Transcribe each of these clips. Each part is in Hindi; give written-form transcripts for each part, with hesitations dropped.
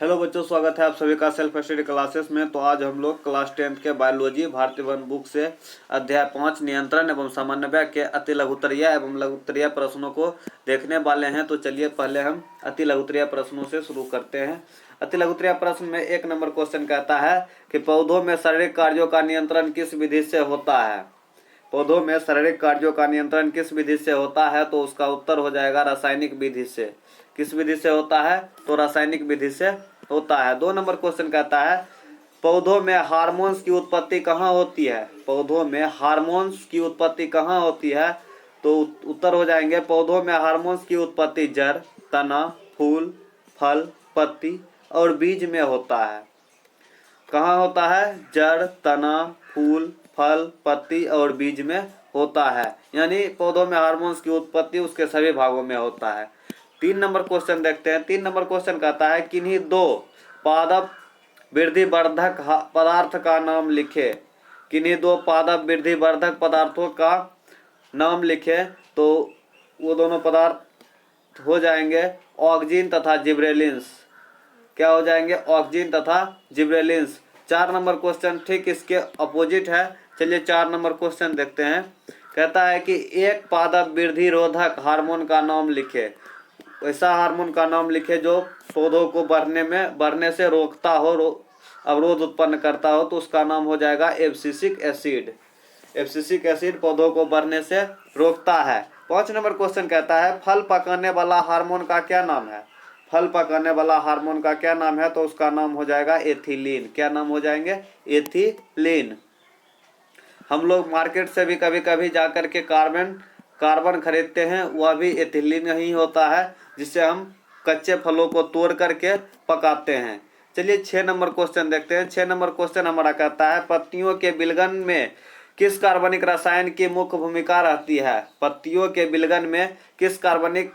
हेलो बच्चों, स्वागत है आप सभी का सेल्फ स्टडी क्लासेस में। तो आज हम लोग क्लास 10th के बायोलॉजी भारतीय वन बुक से अध्याय 5 नियंत्रण एवं समन्वय के अति लघुत्तरीय एवं लघुत्तरीय प्रश्नों को देखने वाले हैं। तो चलिए पहले हम अति लघुत्तरीय प्रश्नों से शुरू करते हैं। अति लघुत्तरीय प्रश्न में 1 नंबर क्वेश्चन कहता है कि पौधों में शारीरिक कार्यों का नियंत्रण किस विधि से होता है। पौधों में शारीरिक कार्यों का नियंत्रण किस विधि से होता है, तो उसका उत्तर हो जाएगा रासायनिक विधि से। किस विधि से होता है, तो रासायनिक विधि से होता है। 2 नंबर क्वेश्चन कहता है पौधों में हार्मोन्स की उत्पत्ति कहाँ होती है। पौधों में हार्मोन्स की उत्पत्ति कहाँ होती है, तो उत्तर हो जाएंगे पौधों में हार्मोन्स की उत्पत्ति जड़, तना, फूल, फल, पत्ती और बीज में होता है। कहाँ होता है? जड़, तना, फूल, फल, पत्ती और बीज में होता है। यानी पौधों में हार्मोन्स की उत्पत्ति उसके सभी भागों में होता है। 3 नंबर क्वेश्चन देखते हैं। 3 नंबर क्वेश्चन कहता है किन्हीं 2 पादप वृद्धि वर्धक पदार्थ का नाम लिखे। किन्हीं 2 पादप वृद्धि वर्धक पदार्थों का नाम लिखे, तो वो दोनों पदार्थ हो जाएंगे ऑक्जिन तथा जिब्रेलिन्स। क्या हो जाएंगे? ऑक्जिन तथा जिब्रेलिन्स। 4 नंबर क्वेश्चन ठीक इसके अपोजिट है। चलिए 4 नंबर क्वेश्चन देखते हैं। कहता है कि एक पादप वृद्धि रोधक हार्मोन का नाम लिखे। ऐसा हार्मोन का नाम लिखे जो पौधों को बढ़ने से रोकता हो, अवरोध उत्पन्न करता हो, तो उसका नाम हो जाएगा एब्सिसिक एसिड। एब्सिसिक एसिड पौधों को बढ़ने से रोकता है। 5 नंबर क्वेश्चन कहता है फल पकाने वाला हार्मोन का क्या नाम है। फल पकाने वाला हार्मोन का क्या नाम है, तो उसका नाम हो जाएगा एथिलीन। क्या नाम हो जाएंगे? एथिलीन। हम लोग मार्केट से भी कभी कभी जाकर के कार्बन खरीदते हैं, वह भी एथिलीन ही होता है, जिससे हम कच्चे फलों को तोड़ करके पकाते हैं। चलिए 6 नंबर क्वेश्चन देखते हैं। 6 नंबर क्वेश्चन हमारा कहता है पत्तियों के विलगन में किस कार्बनिक रसायन की मुख्य भूमिका रहती है। पत्तियों के विलगन में किस कार्बनिक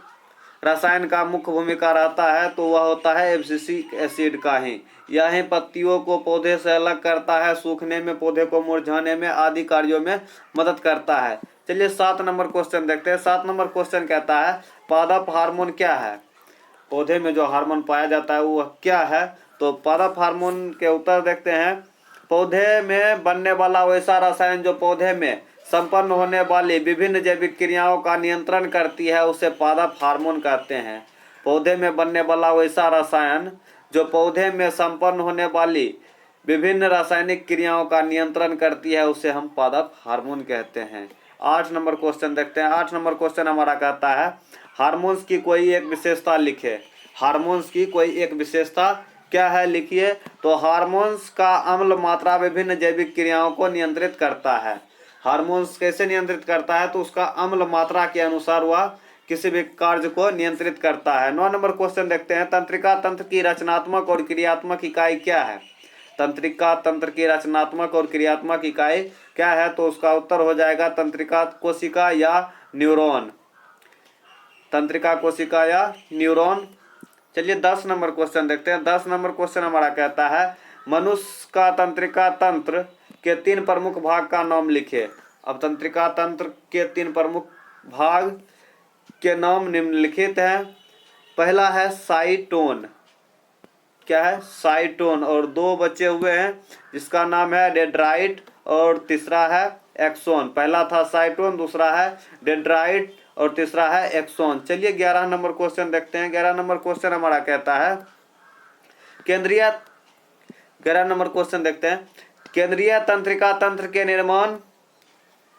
रसायन का मुख्य भूमिका रहता है, तो वह होता है एब्सिसिक एसिड का ही। यह पत्तियों को पौधे से अलग करता है, सूखने में, पौधे को मुरझाने में आदि कार्यों में मदद करता है। चलिए 7 नंबर क्वेश्चन देखते हैं। 7 नंबर क्वेश्चन कहता है पादप हार्मोन क्या है। पौधे में जो हार्मोन पाया जाता है वह क्या है, तो पादप हार्मोन के उत्तर देखते हैं। पौधे में बनने वाला वैसा रसायन जो पौधे में संपन्न होने वाली विभिन्न जैविक क्रियाओं का नियंत्रण करती है, उसे पादप हार्मोन कहते हैं। पौधे में बनने वाला वैसा रसायन जो पौधे में संपन्न होने वाली विभिन्न रासायनिक क्रियाओं का नियंत्रण करती है, उसे हम पादप हार्मोन कहते हैं। 8 नंबर क्वेश्चन देखते हैं। 8 नंबर क्वेश्चन हमारा कहता है हार्मोन्स की कोई एक विशेषता लिखे। हार्मोन्स की कोई एक विशेषता क्या है, लिखिए। तो हार्मोन्स का अम्ल मात्रा विभिन्न जैविक क्रियाओं को नियंत्रित करता है। हार्मोन्स कैसे नियंत्रित करता है, तो उसका अम्ल मात्रा के अनुसार वह किसी भी कार्य को नियंत्रित करता है। 9 नंबर क्वेश्चन देखते हैं। तंत्रिका तंत्र की रचनात्मक और क्रियात्मक इकाई क्या है। तंत्रिका तंत्र की रचनात्मक और क्रियात्मक इकाई क्या है, तो उसका उत्तर हो जाएगा तंत्रिका कोशिका या न्यूरॉन। तंत्रिका कोशिका या न्यूरॉन। चलिए 10 नंबर क्वेश्चन देखते हैं। 10 नंबर क्वेश्चन हमारा कहता है मनुष्य का तंत्रिका तंत्र के 3 प्रमुख भाग का नाम लिखे। अब तंत्रिका तंत्र के 3 प्रमुख भाग के नाम निम्नलिखित हैं। पहला है साइटोन। क्या है? साइटोन। और 2 बचे हुए हैं, जिसका नाम है डेंड्राइट और तीसरा है एक्सोन। पहला था साइटोन, दूसरा है डेंड्राइट और तीसरा है एक्सोन। चलिए 11 नंबर क्वेश्चन देखते हैं। 11 नंबर क्वेश्चन हमारा कहता है केंद्रीय 11 नंबर क्वेश्चन देखते हैं। केंद्रीय तंत्रिका तंत्र के निर्माण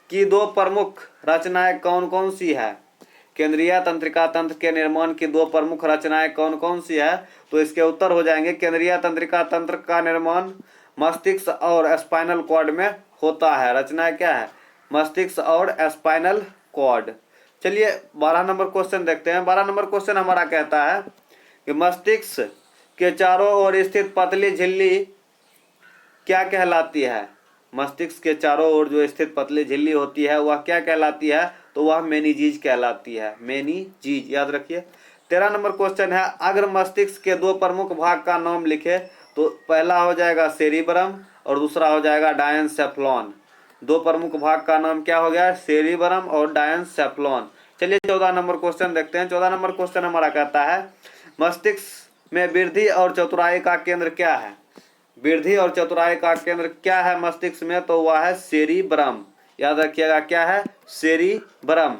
की 2 प्रमुख रचनाएं कौन कौन सी है। केंद्रीय तंत्रिका तंत्र के निर्माण की 2 प्रमुख रचनाएं कौन कौन सी है, तो इसके उत्तर हो जाएंगे केंद्रीय तंत्रिका तंत्र का निर्माण मस्तिष्क और स्पाइनल कॉर्ड में होता है। रचनाएं क्या है? मस्तिष्क और स्पाइनल कॉर्ड। चलिए 12 नंबर क्वेश्चन देखते हैं। 12 नंबर क्वेश्चन हमारा कहता है कि मस्तिष्क के चारों ओर स्थित पतली झिल्ली क्या कहलाती है। मस्तिष्क के चारों ओर जो स्थित पतली झिल्ली होती है वह क्या कहलाती है, तो वह मेनिजीज कहलाती है। मेनिजीज याद रखिए। 13 नंबर क्वेश्चन है अग्र मस्तिष्क के 2 प्रमुख भाग का नाम लिखे। तो पहला हो जाएगा सेरिब्रम और दूसरा हो जाएगा डायनसेफ्लॉन। 2 प्रमुख भाग का नाम क्या हो गया? सेरिब्रम और डायनसेफ्लॉन। चलिए 14 नंबर क्वेश्चन देखते हैं। 14 नंबर क्वेश्चन हमारा कहता है में वृद्धि और चतुराई का केंद्र क्या है? वृद्धि और चतुराई का केंद्र क्या है मस्तिष्क में? तो वह है सेरिब्रम। याद रखिएगा, क्या है? सेरिब्रम।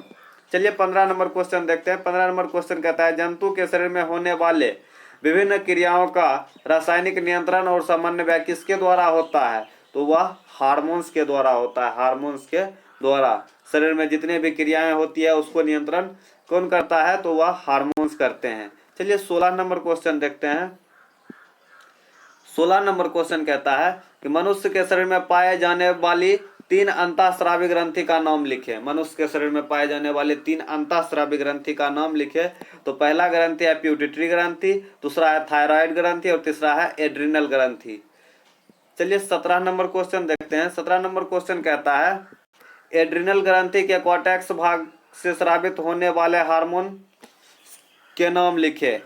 चलिए 15 नंबर क्वेश्चन देखते हैं। 15 नंबर क्वेश्चन कहता है जंतु के शरीर में होने वाले विभिन्न क्रियाओं का रासायनिक नियंत्रण और समन्वय किसके द्वारा होता है? तो वह हार्मोन्स के द्वारा होता है। हार्मोन्स के द्वारा शरीर में जितने भी क्रियाएं होती है उसको नियंत्रण कौन करता है? तो वह हार्मोन्स करते हैं। चलिए 16 नंबर क्वेश्चन देखते हैं। 16 नंबर क्वेश्चन कहता है कि मनुष्य के शरीर में पाए जाने वाली 3 अंतःस्रावी ग्रंथि का नाम लिखे। मनुष्य के शरीर में पाए जाने वाले 3 अंतःस्रावी ग्रंथि का नाम लिखे। तो पहला ग्रंथि है प्यूटिटरी ग्रंथि, दूसरा है थायराइड ग्रंथि और तीसरा है एड्रिनल ग्रंथि। चलिए 17 नंबर क्वेश्चन देखते हैं। 17 नंबर क्वेश्चन कहता है एड्रिनल ग्रंथि के कॉर्टेक्स भाग से स्रावित होने वाले हार्मोन के नाम लिखे।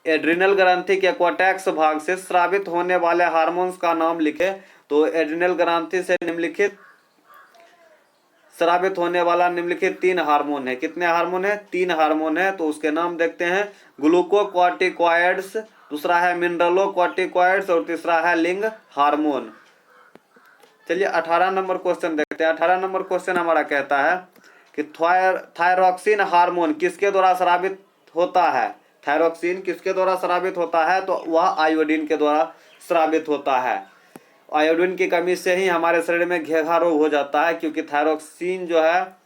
एड्रिनल ग्रंथि के कॉर्टेक्स भाग से स्रावित होने वाले हार्मोन्स का नाम लिखे। तो एड्रिनल ग्रंथि से निम्नलिखित स्रावित होने वाला निम्नलिखित 3 हार्मोन है। कितने हार्मोन है? 3 हार्मोन है। तो उसके नाम देखते हैं। ग्लूकोकॉर्टिकॉइड्स, दूसरा है मिनरलोकॉर्टिकॉइड्स और तीसरा है लिंग हार्मोन। चलिए 18 नंबर क्वेश्चन देखते हैं। 18 नंबर क्वेश्चन हमारा कहता है कि थायरॉक्सिन हार्मोन किसके द्वारा स्रावित होता है? थायरॉक्सिन किसके द्वारा स्रावित होता है? तो वह आयोडीन के द्वारा स्रावित होता है। आयोडीन की कमी से ही हमारे शरीर में घेघा रोग हो जाता है, क्योंकि थायरॉक्सिन जो है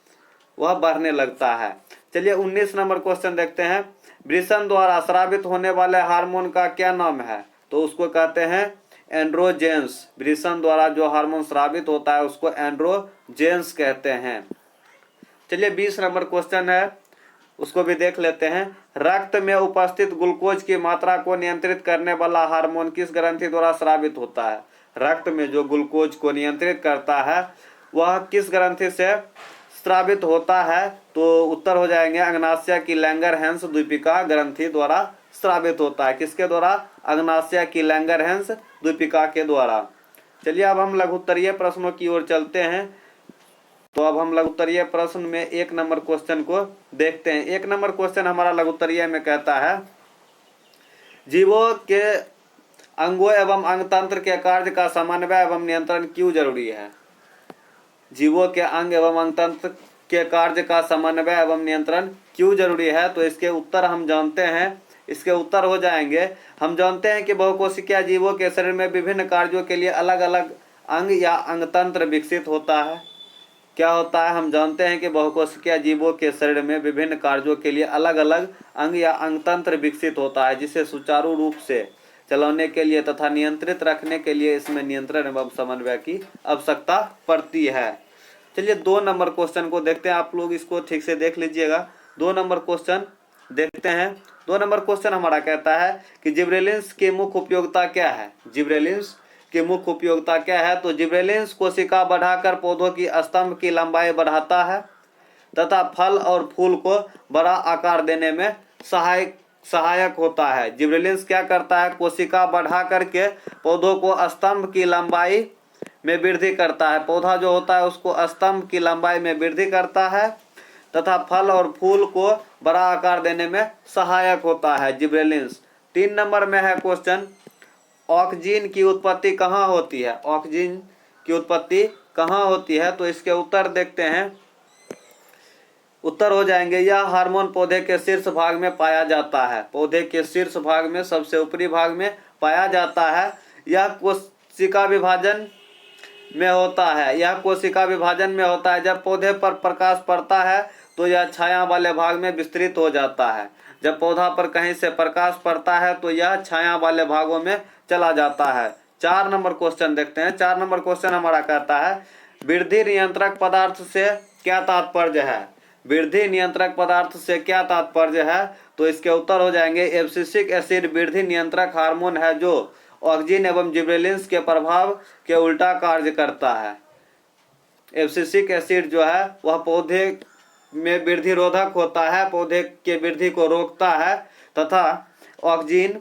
वह बढ़ने लगता है। चलिए 19 नंबर क्वेश्चन देखते हैं। वृषण द्वारा स्रावित होने वाले हार्मोन का क्या नाम है? तो उसको कहते हैं एंड्रोजेंस। वृषण द्वारा जो हार्मोन स्रावित होता है उसको एंड्रोजेंस कहते हैं। चलिए 20 नंबर क्वेश्चन है, उसको भी देख लेते हैं। रक्त में उपस्थित ग्लूकोज की मात्रा को नियंत्रित करने वाला हार्मोन किस ग्रंथि द्वारा स्रावित होता है? रक्त में जो ग्लूकोज को नियंत्रित करता है वह किस ग्रंथि से स्रावित होता है? तो उत्तर हो जाएंगे अग्नाशय की लैंगरहैंस द्वीपिका ग्रंथि द्वारा स्रावित होता है। किसके द्वारा? अग्नाशय की लैंगरहैंस द्वीपिका के द्वारा। चलिए अब हम लघुत्तरीय प्रश्नों की ओर चलते हैं। तो अब हम लघुत्तरीय प्रश्न में 1 नंबर क्वेश्चन को देखते हैं। 1 नंबर क्वेश्चन हमारा लघुत्तरीय में कहता है जीवों के अंगों एवं अंगतंत्र के कार्य का समन्वय एवं नियंत्रण क्यों जरूरी है? जीवों के अंग एवं अंगतंत्र के कार्य का समन्वय एवं नियंत्रण क्यों जरूरी है? तो इसके उत्तर हम जानते हैं। इसके उत्तर हो जाएंगे, हम जानते हैं कि बहुकोशिकीय जीवों के शरीर में विभिन्न कार्यों के लिए अलग अलग अंग या अंगतंत्र विकसित होता है। क्या होता है? हम जानते हैं कि बहुकोशिकीय जीवों के शरीर में विभिन्न कार्यों के लिए अलग अलग अंग या अंगतंत्र विकसित होता है, जिसे सुचारू रूप से चलाने के लिए तथा नियंत्रित रखने के लिए इसमें नियंत्रण एवं समन्वय की आवश्यकता पड़ती है। चलिए 2 नंबर क्वेश्चन को देखते हैं। आप लोग इसको ठीक से देख लीजिएगा। 2 नंबर क्वेश्चन देखते हैं। 2 नंबर क्वेश्चन हमारा कहता है कि जिब्रेलिन्स की मुख्य उपयोगिता क्या है? जिब्रेलिन्स की मुख्य उपयोगिता क्या है? तो जिब्रेलिन्स कोशिका बढ़ाकर पौधों की स्तंभ की लंबाई बढ़ाता है तथा फल और फूल को बड़ा आकार देने में सहायक होता है। जिब्रेलिन्स क्या करता है? कोशिका बढ़ा करके पौधों को स्तंभ की लंबाई में वृद्धि करता है। पौधा जो होता है उसको स्तंभ की लंबाई में वृद्धि करता है तथा फल और फूल को बड़ा आकार देने में सहायक होता है जिब्रेलिन्स। 3 नंबर में है क्वेश्चन, ऑक्सीजन की उत्पत्ति कहाँ होती है? ऑक्सीजन की उत्पत्ति कहाँ होती है? तो इसके उत्तर देखते हैं। उत्तर हो जाएंगे यह हार्मोन पौधे के शीर्ष भाग में पाया जाता है। पौधे के शीर्ष भाग में, सबसे ऊपरी भाग में पाया जाता है। यह कोशिका विभाजन में होता है। यह कोशिका विभाजन में होता है। जब पौधे पर प्रकाश पड़ता है तो यह छाया वाले भाग में विस्तृत हो जाता है। जब पौधा पर कहीं से प्रकाश पड़ता है तो यह छाया वाले भागों में चला जाता है। 4 नंबर क्वेश्चन देखते हैं। 4 नंबर क्वेश्चन हमारा कहता है वृद्धि नियंत्रक पदार्थ से क्या तात्पर्य है? वृद्धि नियंत्रक पदार्थ से क्या तात्पर्य है? तो इसके उत्तर हो जाएंगे एब्सिसिक एसिड वृद्धि नियंत्रक हार्मोन है जो ऑक्सीजन एवं जिब्रेलिन्स के प्रभाव के उल्टा कार्य करता है। एब्सिसिक एसिड जो है वह पौधे में वृद्धि रोधक होता है, पौधे के वृद्धि को रोकता है तथा ऑक्सीजन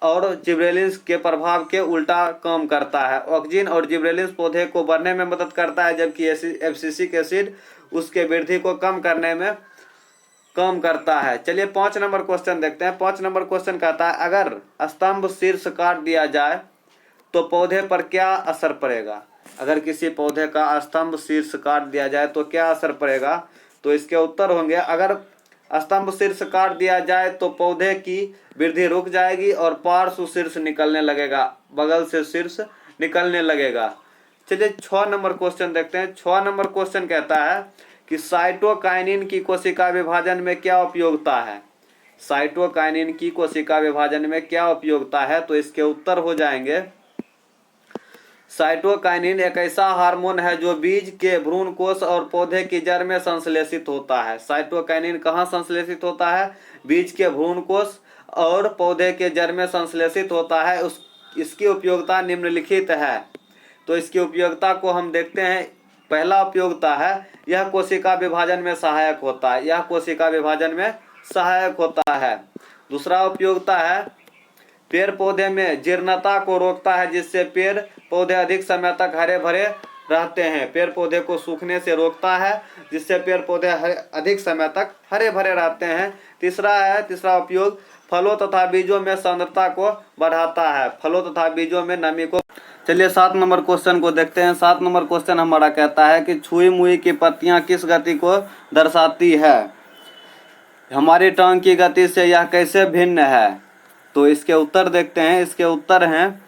और जिब्रेलिन्स के प्रभाव के उल्टा काम करता है। ऑक्सीजन और जिब्रेलिन्स पौधे को बढ़ने में मदद करता है, जबकि एब्सिसिक एसिड उसके वृद्धि को कम करने में काम करता है। चलिए 5 नंबर क्वेश्चन देखते हैं। 5 नंबर क्वेश्चन कहता है अगर स्तंभ शीर्ष काट दिया जाए तो पौधे पर क्या असर पड़ेगा। अगर किसी पौधे का स्तंभ शीर्ष काट दिया जाए तो क्या असर पड़ेगा। तो इसके उत्तर होंगे अगर स्तंभ शीर्ष काट दिया जाए तो पौधे की वृद्धि रुक जाएगी और पार्श्व शीर्ष निकलने लगेगा, बगल से शीर्ष निकलने लगेगा। चलिए 6 नंबर क्वेश्चन देखते हैं। 6 नंबर क्वेश्चन कहता है कि साइटोकाइनिन की कोशिका विभाजन में क्या उपयोगिता है। साइटोकाइनिन की कोशिका विभाजन में क्या उपयोगिता है। तो इसके उत्तर हो जाएंगे साइटोकाइनिन एक ऐसा हार्मोन है जो बीज के भ्रूण कोश और पौधे की जड़ में संश्लेषित होता है। साइटोकाइनिन कहाँ संश्लेषित होता है। बीज के भ्रूण कोश और पौधे के जड़ में संश्लेषित होता है। इसकी उपयोगिता निम्नलिखित है। तो इसकी उपयोगिता को हम देखते हैं। पहला उपयोगिता है यह कोशिका विभाजन में सहायक होता है। यह कोशिका विभाजन में सहायक होता है। दूसरा उपयोगिता है पेड़ पौधे में जीर्णता को रोकता है, जिससे पेड़ पौधे अधिक समय तक हरे भरे रहते हैं। पेड़ पौधे को सूखने से रोकता है, जिससे पेड़ पौधे अधिक समय तक हरे भरे रहते हैं। तीसरा उपयोग फलों तथा बीजों में सांद्रता को बढ़ाता है। फलों तथा बीजों में नमी को। चलिए 7 नंबर क्वेश्चन को देखते हैं। 7 नंबर क्वेश्चन हमारा कहता है कि छुई मुई की पत्तियां किस गति को दर्शाती है। हमारी टांग की गति से यह कैसे भिन्न है। तो इसके उत्तर देखते हैं। इसके उत्तर हैं,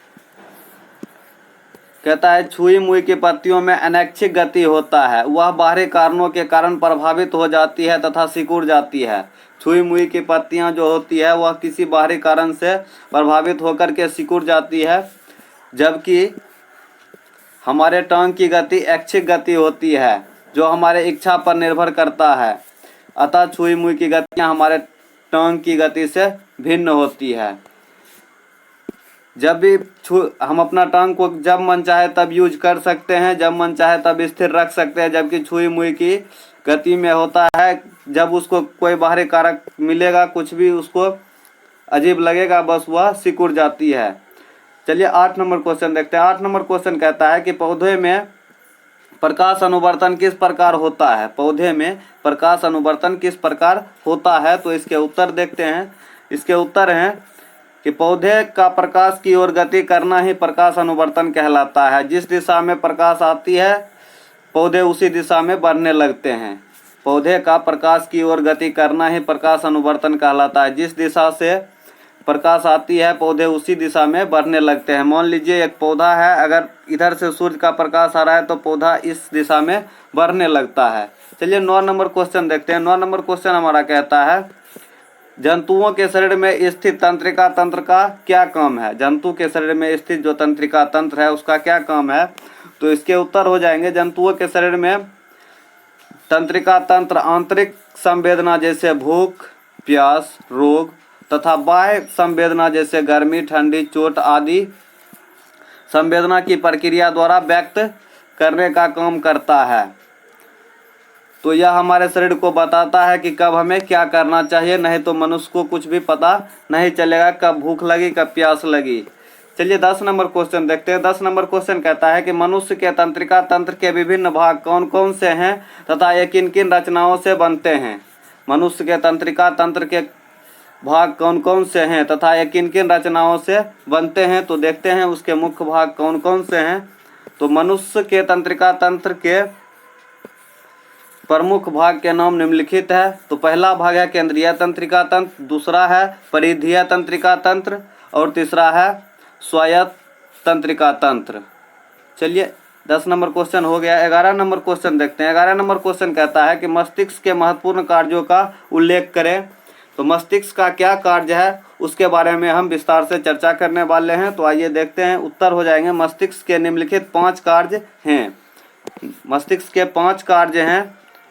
कहता है छुई मुई की पत्तियों में अनैच्छिक गति होता है। वह बाहरी कारणों के कारण प्रभावित हो जाती है तथा सिकुड़ जाती है। छुई मुई की पत्तियां जो होती है वह किसी बाहरी कारण से प्रभावित होकर के सिकुड़ जाती है, जबकि हमारे टांग की गति ऐच्छिक गति होती है जो हमारे इच्छा पर निर्भर करता है। अतः छुई मुई की गतियां हमारे टांग की गति से भिन्न होती है। जब भी हम अपना टांग को जब मन चाहे तब यूज कर सकते हैं, जब मन चाहे तब स्थिर रख सकते हैं, जबकि छुई मुई की गति में होता है जब उसको कोई बाहरी कारक मिलेगा, कुछ भी उसको अजीब लगेगा, बस वह सिकुड़ जाती है। चलिए 8 नंबर क्वेश्चन देखते हैं। 8 नंबर क्वेश्चन कहता है कि पौधे में प्रकाश अनुवर्तन किस प्रकार होता है। पौधे में प्रकाश अनुवर्तन किस प्रकार होता है। तो इसके उत्तर देखते हैं। इसके उत्तर हैं कि पौधे का प्रकाश की ओर गति करना ही प्रकाश अनुवर्तन कहलाता है। जिस दिशा में प्रकाश आती है पौधे उसी दिशा में बढ़ने लगते हैं। पौधे का प्रकाश की ओर गति करना ही प्रकाश अनुवर्तन कहलाता है। जिस दिशा से प्रकाश आती है पौधे उसी दिशा में बढ़ने लगते हैं। मान लीजिए एक पौधा है, अगर इधर से सूर्य का प्रकाश आ रहा है तो पौधा इस दिशा में बढ़ने लगता है। चलिए 9 नंबर क्वेश्चन देखते हैं। 9 नंबर क्वेश्चन हमारा कहता है जंतुओं के शरीर में स्थित तंत्रिका तंत्र का क्या काम है। जंतु के शरीर में स्थित जो तंत्रिका तंत्र है उसका क्या काम है। तो इसके उत्तर हो जाएंगे जंतुओं के शरीर में तंत्रिका तंत्र आंतरिक संवेदना जैसे भूख, प्यास, रोग तथा बाह्य संवेदना जैसे गर्मी, ठंडी, चोट आदि संवेदना की प्रक्रिया द्वारा व्यक्त करने का काम करता है। तो यह हमारे शरीर को बताता है कि कब हमें क्या करना चाहिए, नहीं तो मनुष्य को कुछ भी पता नहीं चलेगा कब भूख लगी, कब प्यास लगी। चलिए 10 नंबर क्वेश्चन देखते हैं। 10 नंबर क्वेश्चन कहता है कि मनुष्य के तंत्रिका तंत्र के विभिन्न भाग कौन कौन से हैं तथा ये किन किन रचनाओं से बनते हैं। मनुष्य के तंत्रिका तंत्र के भाग कौन कौन से हैं तथा ये किन किन रचनाओं से बनते हैं। तो देखते हैं उसके मुख्य भाग कौन कौन से हैं। तो मनुष्य के तंत्रिका तंत्र के प्रमुख भाग के नाम निम्नलिखित है। तो पहला भाग है केंद्रीय तंत्रिका तंत्र, दूसरा है परिधीय तंत्रिका तंत्र और तीसरा है स्वायत्त तंत्रिका तंत्र। चलिए 10 नंबर क्वेश्चन हो गया। 11 नंबर क्वेश्चन देखते हैं। 11 नंबर क्वेश्चन कहता है कि मस्तिष्क के महत्वपूर्ण कार्यों का उल्लेख करें। तो मस्तिष्क का क्या कार्य है उसके बारे में हम विस्तार से चर्चा करने वाले हैं। तो आइए देखते हैं। उत्तर हो जाएंगे मस्तिष्क के निम्नलिखित 5 कार्य हैं। मस्तिष्क के 5 कार्य हैं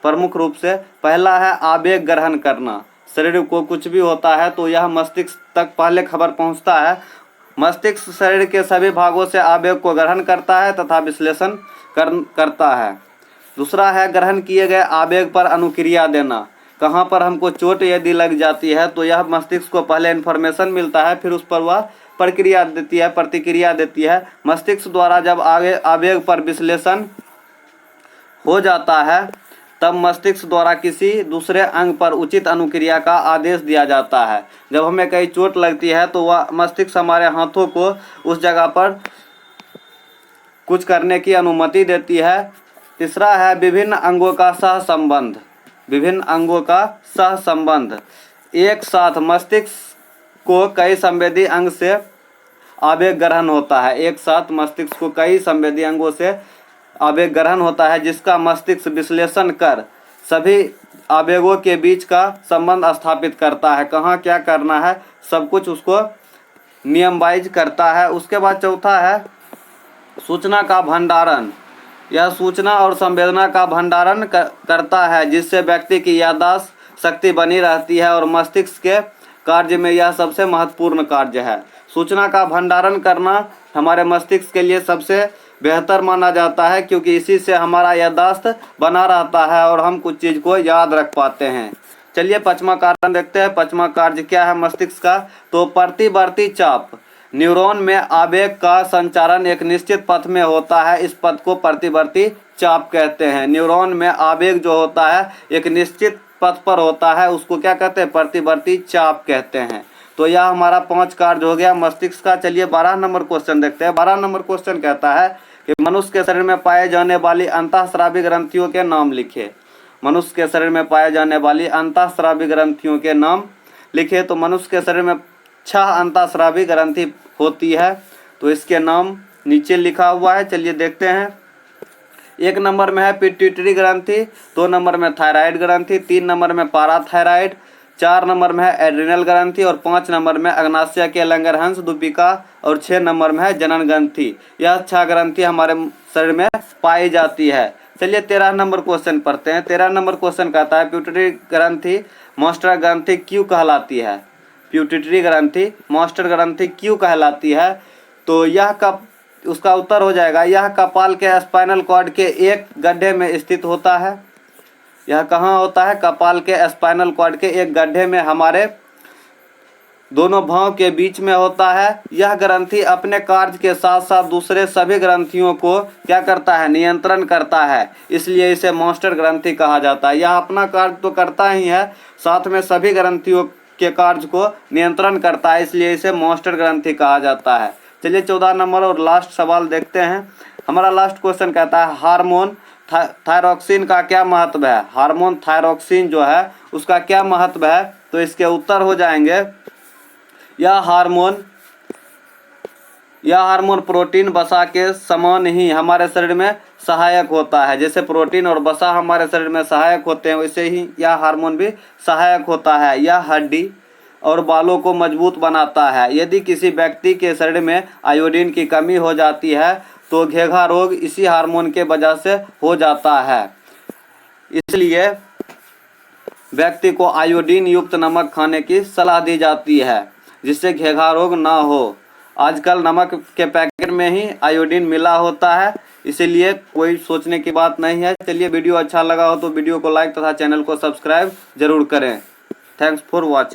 प्रमुख रूप से। पहला है आवेग ग्रहण करना। शरीर को कुछ भी होता है तो यह मस्तिष्क तक पहले खबर पहुंचता है। मस्तिष्क शरीर के सभी भागों से आवेग को ग्रहण करता है तथा विश्लेषण करता है। दूसरा है ग्रहण किए गए आवेग पर अनुक्रिया देना। कहाँ पर हमको चोट यदि लग जाती है तो यह मस्तिष्क को पहले इन्फॉर्मेशन मिलता है, फिर उस पर वह प्रक्रिया देती है, प्रतिक्रिया देती है। मस्तिष्क द्वारा जब आगे आवेग पर विश्लेषण हो जाता है तब मस्तिष्क द्वारा किसी दूसरे अंग पर उचित अनुक्रिया का आदेश दिया जाता है। जब हमें कहीं चोट लगती है तो वह मस्तिष्क हमारे हाथों को उस जगह पर कुछ करने की अनुमति देती है। तीसरा है विभिन्न अंगों का सहसंबंध। विभिन्न अंगों का सहसंबंध। एक साथ मस्तिष्क को कई संवेदी अंग से आवेग ग्रहण होता है। एक साथ मस्तिष्क को कई संवेदी अंगों से आवेग ग्रहण होता है, जिसका मस्तिष्क विश्लेषण कर सभी आवेगों के बीच का संबंध स्थापित करता है। कहाँ क्या करना है सब कुछ उसको नियम वाइज करता है। उसके बाद चौथा है सूचना का भंडारण। यह सूचना और संवेदना का भंडारण करता है, जिससे व्यक्ति की याददाश्त शक्ति बनी रहती है और मस्तिष्क के कार्य में यह सबसे महत्वपूर्ण कार्य है। सूचना का भंडारण करना हमारे मस्तिष्क के लिए सबसे बेहतर माना जाता है, क्योंकि इसी से हमारा याददाश्त बना रहता है और हम कुछ चीज़ को याद रख पाते हैं। चलिए पांचवा कारण देखते हैं। पांचवा कार्य क्या है मस्तिष्क का, तो प्रतिवर्ती चाप। न्यूरॉन में आवेग का संचारण एक निश्चित पथ में होता है। इस पथ को प्रतिवर्ती चाप कहते हैं। न्यूरॉन में आवेग जो होता है एक निश्चित पथ पर होता है, उसको क्या कहते हैं, प्रतिवर्ती चाप कहते हैं। तो यह हमारा 5 कार्य हो गया मस्तिष्क का। चलिए 12 नंबर क्वेश्चन देखते हैं। 12 नंबर क्वेश्चन कहता है कि मनुष्य के शरीर में पाए जाने वाली अंतःस्रावी ग्रंथियों के नाम लिखे। मनुष्य के शरीर में पाए जाने वाली अंतःस्रावी ग्रंथियों के नाम लिखे। तो मनुष्य के शरीर में 6 अंतःस्रावी ग्रंथि होती है, तो इसके नाम नीचे लिखा हुआ है। चलिए देखते हैं। 1 नंबर में है पिट्यूटरी ग्रंथि, 2 नंबर में थायराइड ग्रंथि, 3 नंबर में पाराथायराइड, 4 नंबर में है एड्रिनल ग्रंथि और 5 नंबर में अग्नाशय के लंगरहंस दुपिका और 6 नंबर में है जनन ग्रंथि। यह 6 ग्रंथि हमारे शरीर में पाई जाती है। चलिए 13 नंबर क्वेश्चन पढ़ते हैं। 13 नंबर क्वेश्चन कहता है पिट्यूटरी ग्रंथि मास्टर ग्रंथि क्यों कहलाती है। पिट्यूटरी ग्रंथि मास्टर ग्रंथि क्यों कहलाती है, तो यह उसका उत्तर हो जाएगा यह कपाल के स्पाइनल कॉर्ड के एक गड्ढे में स्थित होता है। यह कहाँ होता है, कपाल के स्पाइनल कॉर्ड के एक गड्ढे में हमारे दोनों भौं के बीच में होता है। यह ग्रंथि अपने कार्य के साथ साथ दूसरे सभी ग्रंथियों को क्या करता है, नियंत्रण करता है, इसलिए इसे मास्टर ग्रंथि कहा जाता है। यह अपना कार्य तो करता ही है, साथ में सभी ग्रंथियों के कार्य को नियंत्रण करता है, इसलिए इसे मास्टर ग्रंथि कहा जाता है। चलिए 14 नंबर और लास्ट सवाल देखते हैं। हमारा लास्ट क्वेश्चन कहता है हार्मोन थायरॉक्सिन का क्या महत्व है। हार्मोन थायरॉक्सिन जो है उसका क्या महत्व है, तो इसके उत्तर हो जाएंगे यह हार्मोन प्रोटीन वसा के समान ही हमारे शरीर में सहायक होता है। जैसे प्रोटीन और वसा हमारे शरीर में सहायक होते हैं, वैसे ही यह हार्मोन भी सहायक होता है। यह हड्डी और बालों को मजबूत बनाता है। यदि किसी व्यक्ति के शरीर में आयोडीन की कमी हो जाती है तो घेघा रोग इसी हार्मोन के वजह से हो जाता है। इसलिए व्यक्ति को आयोडीन युक्त नमक खाने की सलाह दी जाती है, जिससे घेघा रोग ना हो। आजकल नमक के पैकेट में ही आयोडीन मिला होता है, इसीलिए कोई सोचने की बात नहीं है। चलिए वीडियो अच्छा लगा हो तो वीडियो को लाइक तथा चैनल को सब्सक्राइब जरूर करें। Thanks for watching.